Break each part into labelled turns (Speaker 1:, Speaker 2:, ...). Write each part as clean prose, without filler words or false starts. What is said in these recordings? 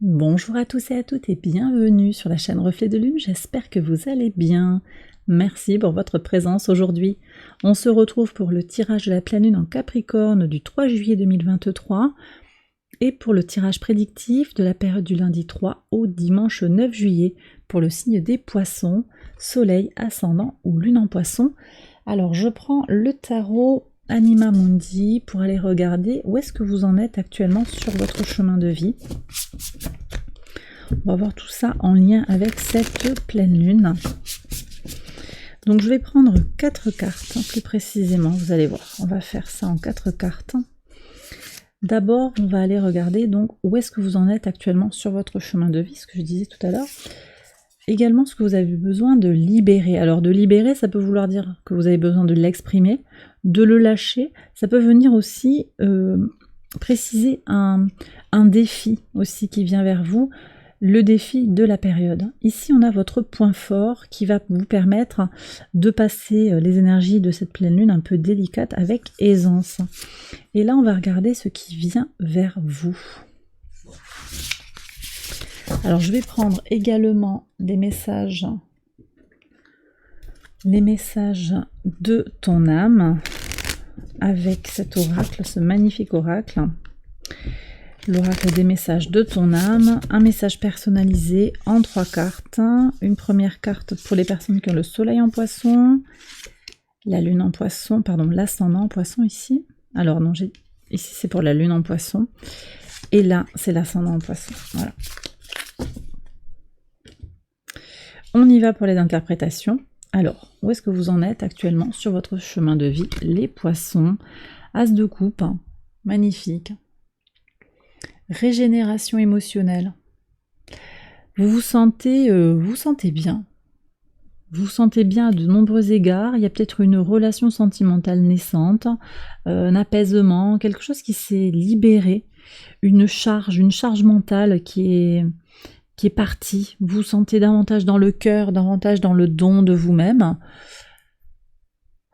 Speaker 1: Bonjour à tous et à toutes et bienvenue sur la chaîne Reflet de Lune, j'espère que vous allez bien. Merci pour votre présence aujourd'hui. On se retrouve pour le tirage de la pleine lune en Capricorne du 3 juillet 2023 et pour le tirage prédictif de la période du lundi 3 au dimanche 9 juillet pour le signe des poissons, soleil, ascendant ou lune en poisson. Alors je prends le tarot Anima Mundi pour aller regarder où est-ce que vous en êtes actuellement sur votre chemin de vie. On va voir tout ça en lien avec cette pleine lune. Donc je vais prendre 4 cartes, plus précisément, vous allez voir. On va faire ça en 4 cartes. D'abord, on va aller regarder donc où est-ce que vous en êtes actuellement sur votre chemin de vie, ce que je disais tout à l'heure. Également, ce que vous avez besoin de libérer. Alors de libérer, ça peut vouloir dire que vous avez besoin de l'exprimer, de le lâcher. Ça peut venir aussi préciser un défi aussi qui vient vers vous. Le défi de la période. Ici, on a votre point fort qui va vous permettre de passer les énergies de cette pleine lune un peu délicate avec aisance. Et là, on va regarder ce qui vient vers vous. Alors, je vais prendre également les messages de ton âme avec cet oracle, ce magnifique oracle. L'oracle des messages de ton âme, un message personnalisé en 3 cartes. Une première carte pour les personnes qui ont le soleil en poisson, la lune en poisson, pardon, l'ascendant en poisson ici. Alors non, ici c'est pour la lune en poisson. Et là, c'est l'ascendant en poisson. Voilà. On y va pour les interprétations. Alors, où est-ce que vous en êtes actuellement sur votre chemin de vie, les poissons? As de coupe, magnifique. Régénération émotionnelle. Vous vous sentez bien. Vous vous sentez bien à de nombreux égards. Il y a peut-être une relation sentimentale naissante, un apaisement, quelque chose qui s'est libéré, une charge mentale qui est partie. Vous vous sentez davantage dans le cœur, davantage dans le don de vous-même.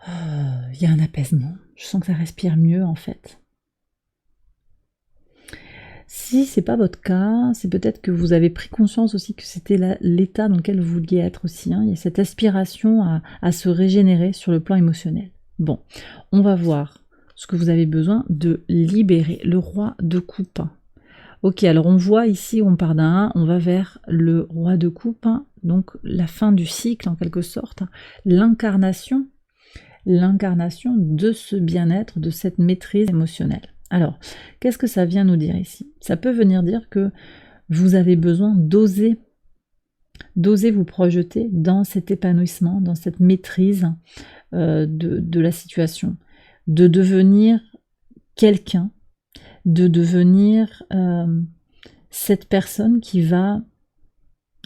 Speaker 1: Il y a un apaisement. Je sens que ça respire mieux en fait. Si c'est pas votre cas, c'est peut-être que vous avez pris conscience aussi que c'était l'état dans lequel vous vouliez être aussi. Il y a cette aspiration à se régénérer sur le plan émotionnel. Bon, on va voir ce que vous avez besoin de libérer. Le roi de coupe. Ok, alors on voit ici, on part d'un 1, on va vers le roi de coupe, donc la fin du cycle en quelque sorte, l'incarnation de ce bien-être, de cette maîtrise émotionnelle. Alors, qu'est-ce que ça vient nous dire ici? Ça peut venir dire que vous avez besoin d'oser vous projeter dans cet épanouissement, dans cette maîtrise de la situation, de devenir quelqu'un, de devenir cette personne qui va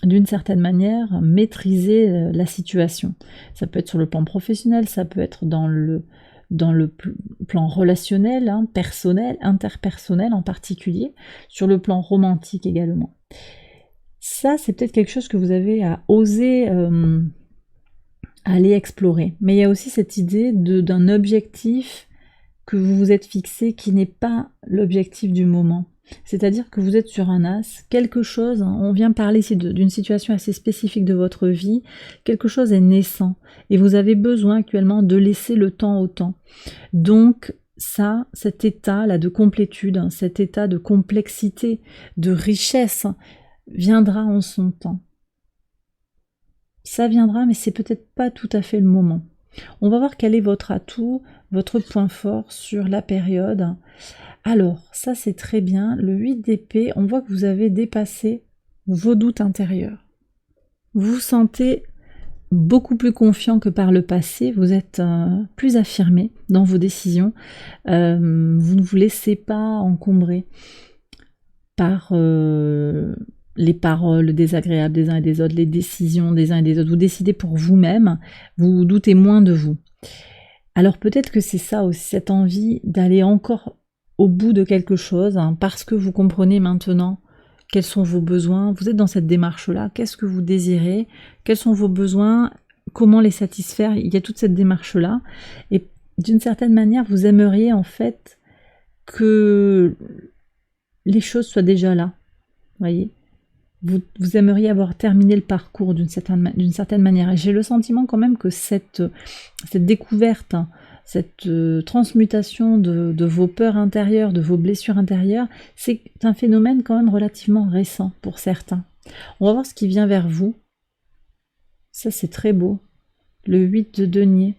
Speaker 1: d'une certaine manière maîtriser la situation. Ça peut être sur le plan professionnel, ça peut être dans le plan relationnel, personnel, interpersonnel en particulier, sur le plan romantique également. Ça, c'est peut-être quelque chose que vous avez à oser aller explorer. Mais il y a aussi cette idée d'un objectif que vous vous êtes fixé qui n'est pas l'objectif du moment. C'est-à-dire que vous êtes sur un as, quelque chose, on vient parler ici d'une situation assez spécifique de votre vie, quelque chose est naissant et vous avez besoin actuellement de laisser le temps au temps. Donc ça, cet état là de complétude, cet état de complexité, de richesse viendra en son temps. Ça viendra, mais c'est peut-être pas tout à fait le moment. On va voir quel est votre atout, votre point fort sur la période. Alors, ça c'est très bien. Le 8 d'épée, on voit que vous avez dépassé vos doutes intérieurs. Vous vous sentez beaucoup plus confiant que par le passé. Vous êtes plus affirmé dans vos décisions. Vous ne vous laissez pas encombrer par les paroles désagréables des uns et des autres, les décisions des uns et des autres. Vous décidez pour vous-même, vous doutez moins de vous. Alors peut-être que c'est ça aussi, cette envie d'aller encore au bout de quelque chose, parce que vous comprenez maintenant quels sont vos besoins, vous êtes dans cette démarche-là, qu'est-ce que vous désirez, quels sont vos besoins, comment les satisfaire, il y a toute cette démarche-là, et d'une certaine manière, vous aimeriez en fait que les choses soient déjà là, voyez. Vous aimeriez avoir terminé le parcours d'une certaine manière. Et j'ai le sentiment quand même que cette découverte, hein, cette transmutation de vos peurs intérieures, de vos blessures intérieures, c'est un phénomène quand même relativement récent pour certains. On va voir ce qui vient vers vous. Ça, c'est très beau. Le 8 de denier.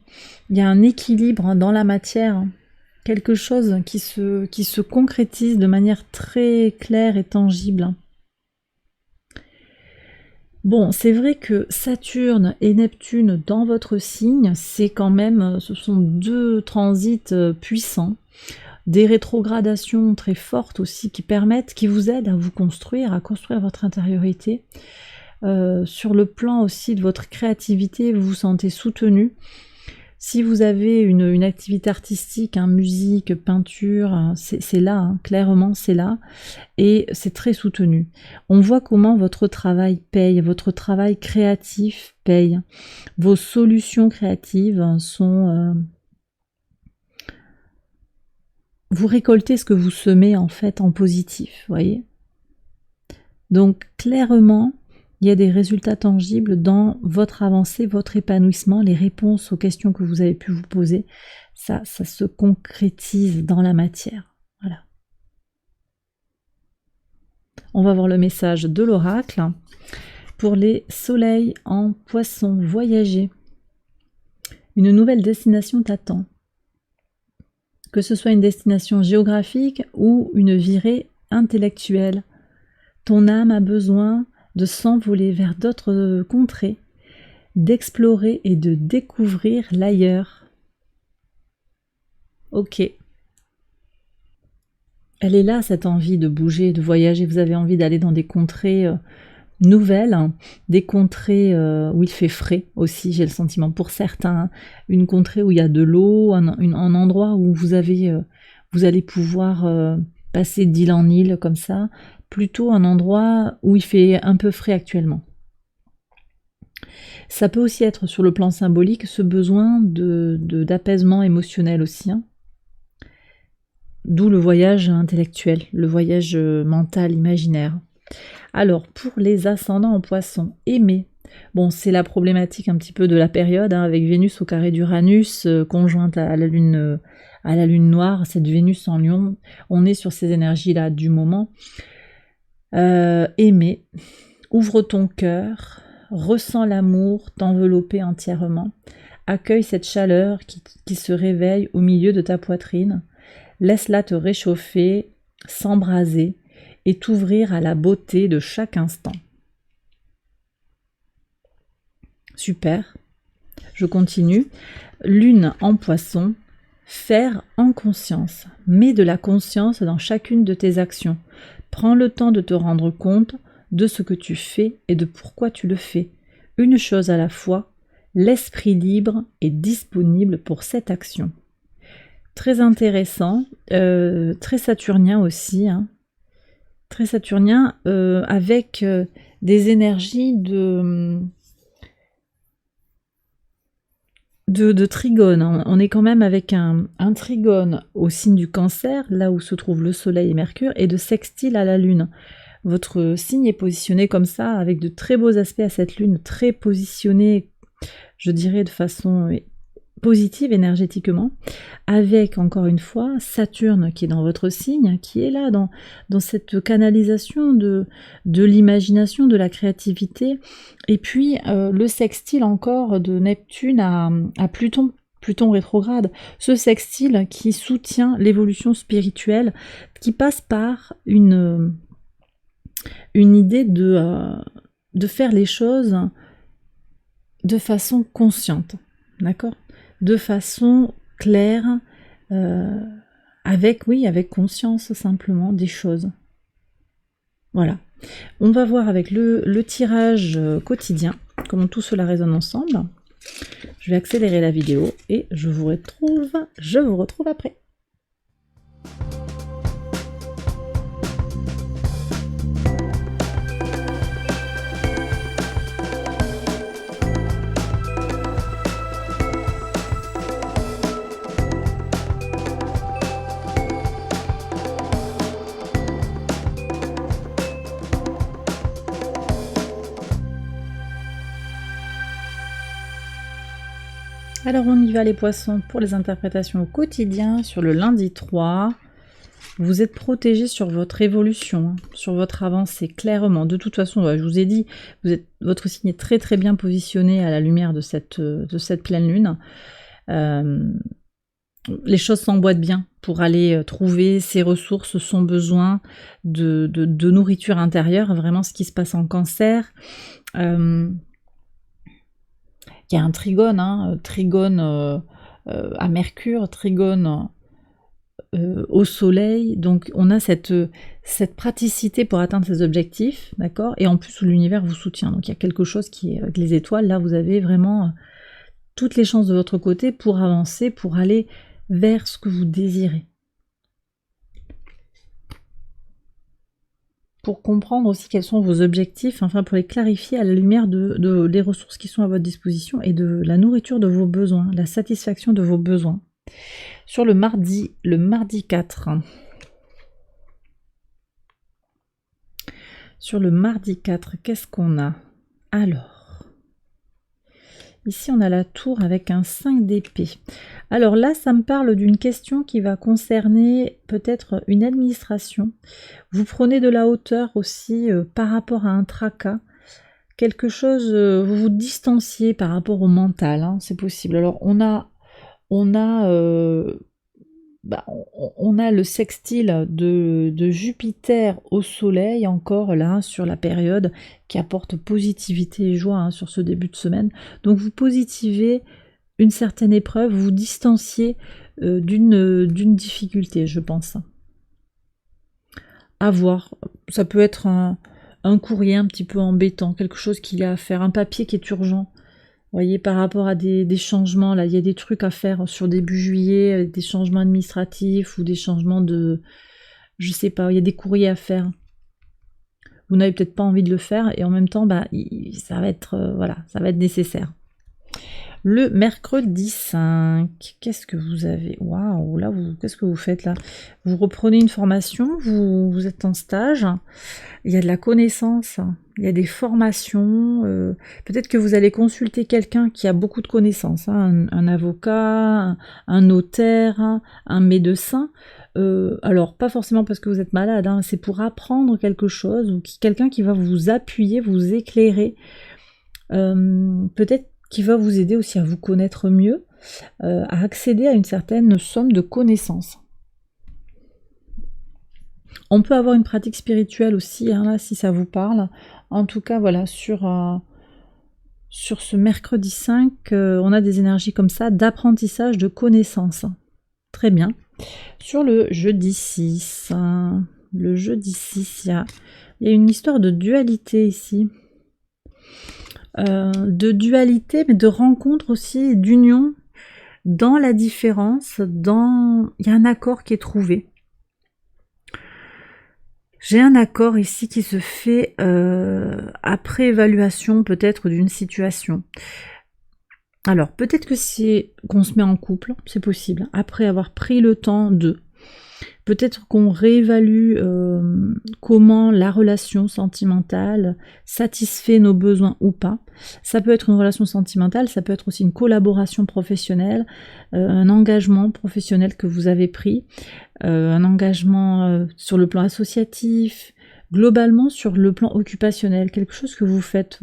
Speaker 1: Il y a un équilibre, hein, dans la matière, hein. Quelque chose qui se concrétise de manière très claire et tangible, hein. Bon, c'est vrai que Saturne et Neptune dans votre signe, c'est quand même, ce sont deux transits puissants, des rétrogradations très fortes aussi qui vous aident à vous construire, à construire votre intériorité. Sur le plan aussi de votre créativité, vous vous sentez soutenu. Si vous avez une activité artistique, hein, musique, peinture, hein, c'est là, hein, clairement c'est là, et c'est très soutenu. On voit comment votre travail paye, votre travail créatif paye. Vos solutions créatives sont... vous récoltez ce que vous semez en fait en positif, voyez. Donc clairement, il y a des résultats tangibles dans votre avancée, votre épanouissement, les réponses aux questions que vous avez pu vous poser. Ça se concrétise dans la matière. Voilà. On va voir le message de l'oracle. Pour les soleils en poisson, voyager. Une nouvelle destination t'attend. Que ce soit une destination géographique ou une virée intellectuelle. Ton âme a besoin de s'envoler vers d'autres contrées, d'explorer et de découvrir l'ailleurs. Ok. Elle est là, cette envie de bouger, de voyager. Vous avez envie d'aller dans des contrées nouvelles, hein, des contrées où il fait frais aussi, j'ai le sentiment pour certains. Hein, une contrée où il y a de l'eau, un endroit où vous allez pouvoir passer d'île en île comme ça. Plutôt un endroit où il fait un peu frais actuellement. Ça peut aussi être sur le plan symbolique ce besoin d'apaisement émotionnel aussi, hein. D'où le voyage intellectuel, le voyage mental, imaginaire. Alors, pour les ascendants en poisson, aimer. Bon, c'est la problématique un petit peu de la période, hein, avec Vénus au carré d'Uranus, conjointe à la lune noire, cette Vénus en Lion. On est sur ces énergies-là du moment. Aimer, ouvre ton cœur, ressens l'amour t'envelopper entièrement, accueille cette chaleur qui se réveille au milieu de ta poitrine, laisse-la te réchauffer, s'embraser et t'ouvrir à la beauté de chaque instant. Super, je continue. Lune en poisson, faire en conscience, mets de la conscience dans chacune de tes actions. Prends le temps de te rendre compte de ce que tu fais et de pourquoi tu le fais. Une chose à la fois, l'esprit libre est disponible pour cette action. Très intéressant, très saturnien aussi, hein. Très saturnien avec des énergies de trigone. On est quand même avec un trigone au signe du Cancer, là où se trouvent le Soleil et Mercure, et de sextile à la Lune. Votre signe est positionné comme ça, avec de très beaux aspects à cette Lune, très positionné, je dirais, de façon positive énergétiquement, avec encore une fois Saturne qui est dans votre signe, qui est là dans cette canalisation de l'imagination, de la créativité, et puis le sextile encore de Neptune à Pluton rétrograde, ce sextile qui soutient l'évolution spirituelle, qui passe par une idée de faire les choses de façon consciente, d'accord ? De façon claire, avec conscience simplement des choses. Voilà. On va voir avec le tirage quotidien comment tout cela résonne ensemble. Je vais accélérer la vidéo et je vous retrouve après. Alors on y va les poissons pour les interprétations au quotidien sur le lundi 3. Vous êtes protégés sur votre évolution, sur votre avancée, clairement. De toute façon, je vous ai dit, votre signe est très très bien positionné à la lumière de cette pleine lune. Les choses s'emboîtent bien pour aller trouver ses ressources, son besoin de nourriture intérieure, vraiment ce qui se passe en Cancer. Il y a un trigone, trigone à Mercure, trigone au soleil, donc on a cette praticité pour atteindre ses objectifs, d'accord, et en plus l'univers vous soutient, donc il y a quelque chose qui est avec les étoiles, là vous avez vraiment toutes les chances de votre côté pour avancer, pour aller vers ce que vous désirez. Pour comprendre aussi quels sont vos objectifs, enfin pour les clarifier à la lumière des ressources qui sont à votre disposition et de la nourriture de vos besoins, la satisfaction de vos besoins. Sur le mardi 4. Sur le mardi 4, qu'est-ce qu'on a? Alors, ici on a la tour avec un 5 d'épée. Alors là, ça me parle d'une question qui va concerner peut-être une administration. Vous prenez de la hauteur aussi par rapport à un tracas. Quelque chose, vous vous distanciez par rapport au mental, hein, c'est possible. Alors on a le sextile de Jupiter au soleil encore là sur la période qui apporte positivité et joie hein, sur ce début de semaine. Donc vous positivez une certaine épreuve, vous distanciez d'une difficulté, je pense. À voir, ça peut être un courrier un petit peu embêtant, quelque chose qu'il y a à faire, un papier qui est urgent. Vous voyez, par rapport à des changements, là, il y a des trucs à faire sur début juillet, des changements administratifs ou des changements de... Je sais pas, il y a des courriers à faire. Vous n'avez peut-être pas envie de le faire et en même temps, ça va être, ça va être nécessaire. Le mercredi 5, qu'est-ce que vous avez? Waouh, là, qu'est-ce que vous faites là? Vous reprenez une formation, vous êtes en stage, il y a de la connaissance, il y a des formations, peut-être que vous allez consulter quelqu'un qui a beaucoup de connaissances, hein, un avocat, un notaire, un médecin. Alors, pas forcément parce que vous êtes malade, hein, c'est pour apprendre quelque chose, ou quelqu'un qui va vous appuyer, vous éclairer, peut-être qui va vous aider aussi à vous connaître mieux, à accéder à une certaine somme de connaissances. On peut avoir une pratique spirituelle aussi, hein, là, si ça vous parle. En tout cas, voilà, sur ce mercredi 5, on a des énergies comme ça, d'apprentissage, de connaissances. Très bien. Sur le jeudi 6, il y a une histoire de dualité ici. De dualité, mais de rencontre aussi, d'union dans la différence, il y a un accord qui est trouvé. J'ai un accord ici qui se fait après évaluation peut-être d'une situation. Alors peut-être que c'est qu'on se met en couple, c'est possible, après avoir pris le temps de... Peut-être qu'on réévalue comment la relation sentimentale satisfait nos besoins ou pas. Ça peut être une relation sentimentale, ça peut être aussi une collaboration professionnelle, un engagement professionnel que vous avez pris, un engagement sur le plan associatif, globalement sur le plan occupationnel, quelque chose que vous faites.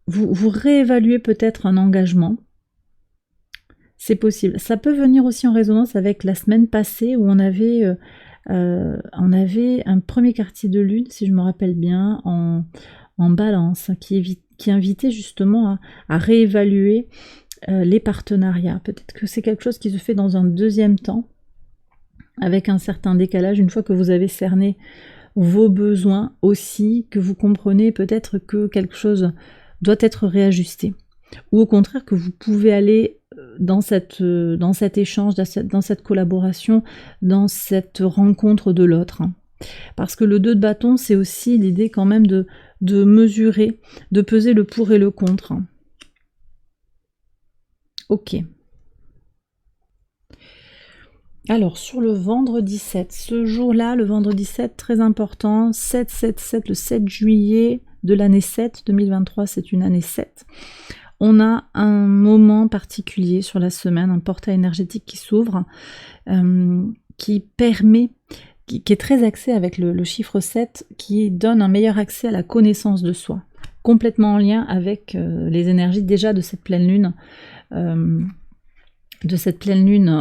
Speaker 1: Vous réévaluez peut-être un engagement. C'est possible. Ça peut venir aussi en résonance avec la semaine passée où on avait un premier quartier de lune, si je me rappelle bien, en balance, qui invitait justement à réévaluer les partenariats. Peut-être que c'est quelque chose qui se fait dans un deuxième temps, avec un certain décalage, une fois que vous avez cerné vos besoins aussi, que vous comprenez peut-être que quelque chose doit être réajusté. Ou au contraire que vous pouvez aller dans cet échange, dans cette collaboration, dans cette rencontre de l'autre. Parce que le 2 de bâton, c'est aussi l'idée quand même de mesurer, de peser le pour et le contre. Ok. Alors, sur le vendredi 7, ce jour-là, le vendredi 7, très important, 7, le 7 juillet de l'année 7, 2023, c'est une année 7. On a un moment particulier sur la semaine, un portail énergétique qui s'ouvre, qui permet, qui est très axé avec le chiffre 7, qui donne un meilleur accès à la connaissance de soi, complètement en lien avec les énergies déjà de cette pleine lune,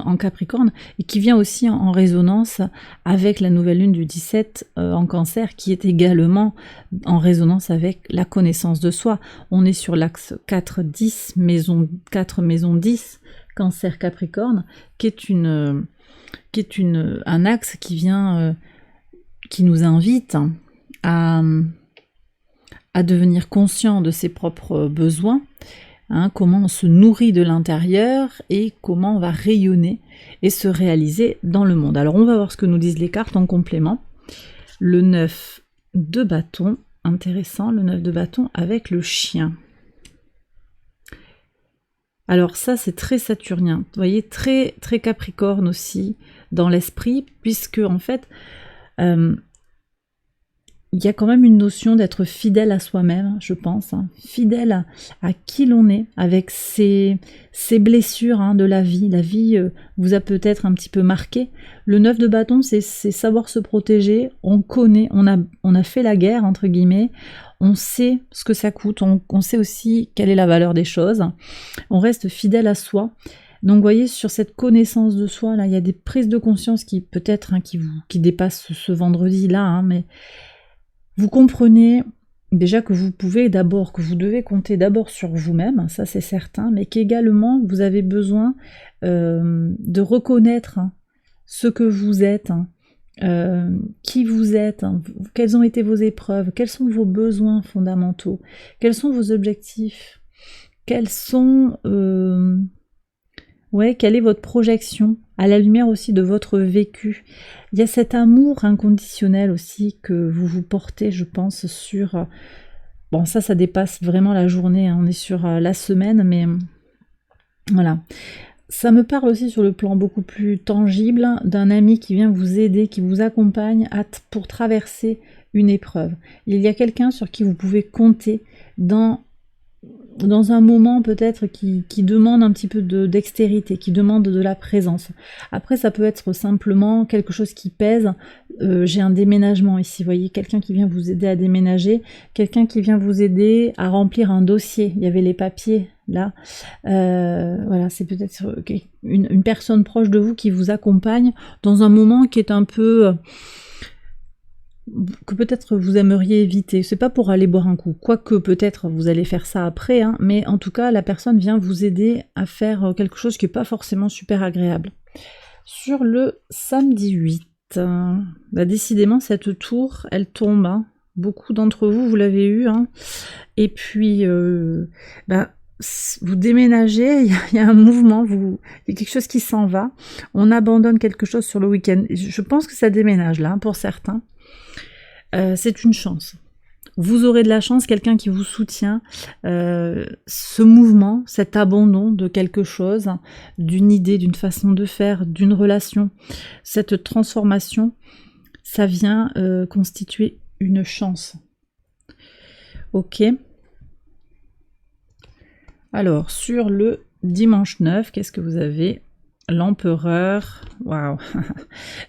Speaker 1: en Capricorne, et qui vient aussi en résonance avec la nouvelle lune du 17 en Cancer, qui est également en résonance avec la connaissance de soi. On est sur l'axe 4-10, maison 4, maison 10, Cancer Capricorne, qui est un axe qui vient, qui nous invite à devenir conscient de ses propres besoins, comment on se nourrit de l'intérieur et comment on va rayonner et se réaliser dans le monde. Alors on va voir ce que nous disent les cartes en complément. Le 9 de bâton, intéressant, le 9 de bâton avec le chien. Alors ça c'est très saturnien, vous voyez, très, très capricorne aussi dans l'esprit, puisque en fait il y a quand même une notion d'être fidèle à soi-même, je pense, fidèle à qui l'on est, avec ses blessures de la vie. La vie vous a peut-être un petit peu marqué. Le 9 de bâton, c'est savoir se protéger. On connaît, on a fait la guerre, entre guillemets. On sait ce que ça coûte. On sait aussi quelle est la valeur des choses. On reste fidèle à soi. Donc vous voyez, sur cette connaissance de soi, là, il y a des prises de conscience qui peut-être qui dépassent ce vendredi-là, mais vous comprenez déjà que vous devez compter d'abord sur vous-même, ça c'est certain, mais qu'également vous avez besoin de reconnaître ce que vous êtes, qui vous êtes, quelles ont été vos épreuves, quels sont vos besoins fondamentaux, quels sont vos objectifs, quels sont... quelle est votre projection à la lumière aussi de votre vécu. Il y a cet amour inconditionnel aussi que vous portez, je pense, sur... Bon, ça dépasse vraiment la journée, on est sur la semaine, mais voilà. Ça me parle aussi sur le plan beaucoup plus tangible d'un ami qui vient vous aider, qui vous accompagne pour traverser une épreuve. Il y a quelqu'un sur qui vous pouvez compter dans un moment peut-être qui demande un petit peu d'extérité, qui demande de la présence. Après, ça peut être simplement quelque chose qui pèse. J'ai un déménagement ici, vous voyez, quelqu'un qui vient vous aider à déménager, quelqu'un qui vient vous aider à remplir un dossier. Il y avait les papiers là. Voilà, c'est peut-être une personne proche de vous qui vous accompagne dans un moment qui est un peu... que peut-être vous aimeriez éviter. C'est pas pour aller boire un coup, quoique peut-être vous allez faire ça après, mais en tout cas la personne vient vous aider à faire quelque chose qui n'est pas forcément super agréable. Sur le samedi 8, décidément cette tour, elle tombe, beaucoup d'entre vous l'avez eu, et puis vous déménagez, il y a un mouvement, il y a quelque chose qui s'en va, on abandonne quelque chose sur le week-end. Je pense que ça déménage là, pour certains. C'est une chance. Vous aurez de la chance, quelqu'un qui vous soutient, ce mouvement, cet abandon de quelque chose, d'une idée, d'une façon de faire, d'une relation, cette transformation, ça vient constituer une chance. Ok. Alors, sur le dimanche 9, qu'est-ce que vous avez? L'empereur, waouh,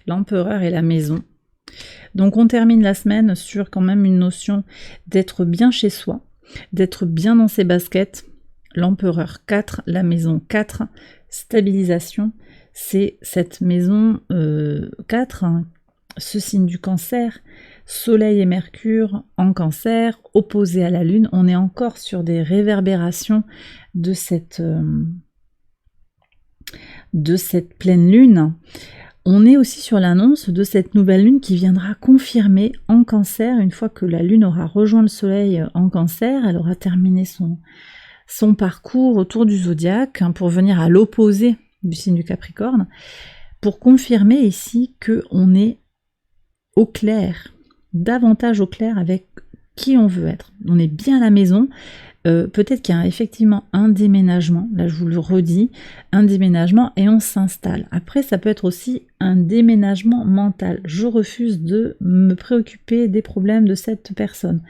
Speaker 1: l'empereur et la maison. Donc on termine la semaine sur quand même une notion d'être bien chez soi, d'être bien dans ses baskets. L'empereur 4, la maison 4, stabilisation, c'est cette maison 4, ce signe du cancer, soleil et mercure en cancer, opposé à la lune. On est encore sur des réverbérations de cette pleine lune. On est aussi sur l'annonce de cette nouvelle lune qui viendra confirmer en cancer, une fois que la lune aura rejoint le soleil en cancer, elle aura terminé son parcours autour du zodiaque pour venir à l'opposé du signe du Capricorne, pour confirmer ici qu'on est au clair, davantage au clair avec qui on veut être. On est bien à la maison. Peut-être qu'il y a effectivement un déménagement, là je vous le redis, un déménagement et on s'installe. Après ça peut être aussi un déménagement mental. Je refuse de me préoccuper des problèmes de cette personne.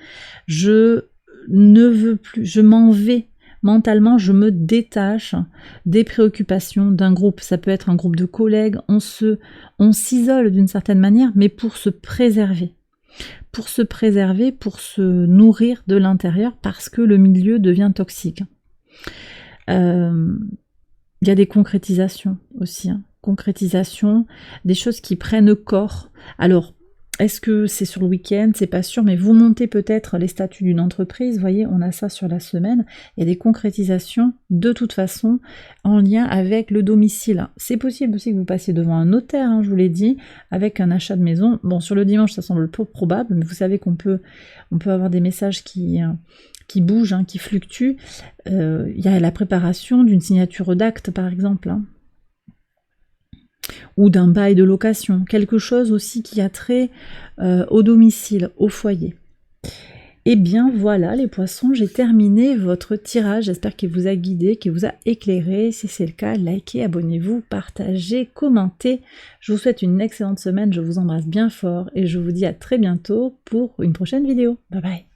Speaker 1: Je ne veux plus, je m'en vais Mentalement, je me détache des préoccupations d'un groupe. Ça peut être un groupe de collègues, on s'isole d'une certaine manière, mais pour se préserver. Pour se nourrir de l'intérieur, parce que le milieu devient toxique. Il y a des concrétisations aussi, concrétisation, des choses qui prennent corps. Alors, est-ce que c'est sur le week-end? C'est pas sûr, mais vous montez peut-être les statuts d'une entreprise, vous voyez, on a ça sur la semaine, il y a des concrétisations de toute façon en lien avec le domicile. C'est possible aussi que vous passiez devant un notaire, je vous l'ai dit, avec un achat de maison. Bon, sur le dimanche, ça semble peu probable, mais vous savez qu'on peut avoir des messages qui bougent, qui fluctuent. Il y a la préparation d'une signature d'acte, par exemple, ou d'un bail de location, quelque chose aussi qui a trait au domicile, au foyer. Et bien voilà les poissons, j'ai terminé votre tirage, j'espère qu'il vous a guidé, qu'il vous a éclairé. Si c'est le cas, likez, abonnez-vous, partagez, commentez. Je vous souhaite une excellente semaine, je vous embrasse bien fort et je vous dis à très bientôt pour une prochaine vidéo. Bye bye.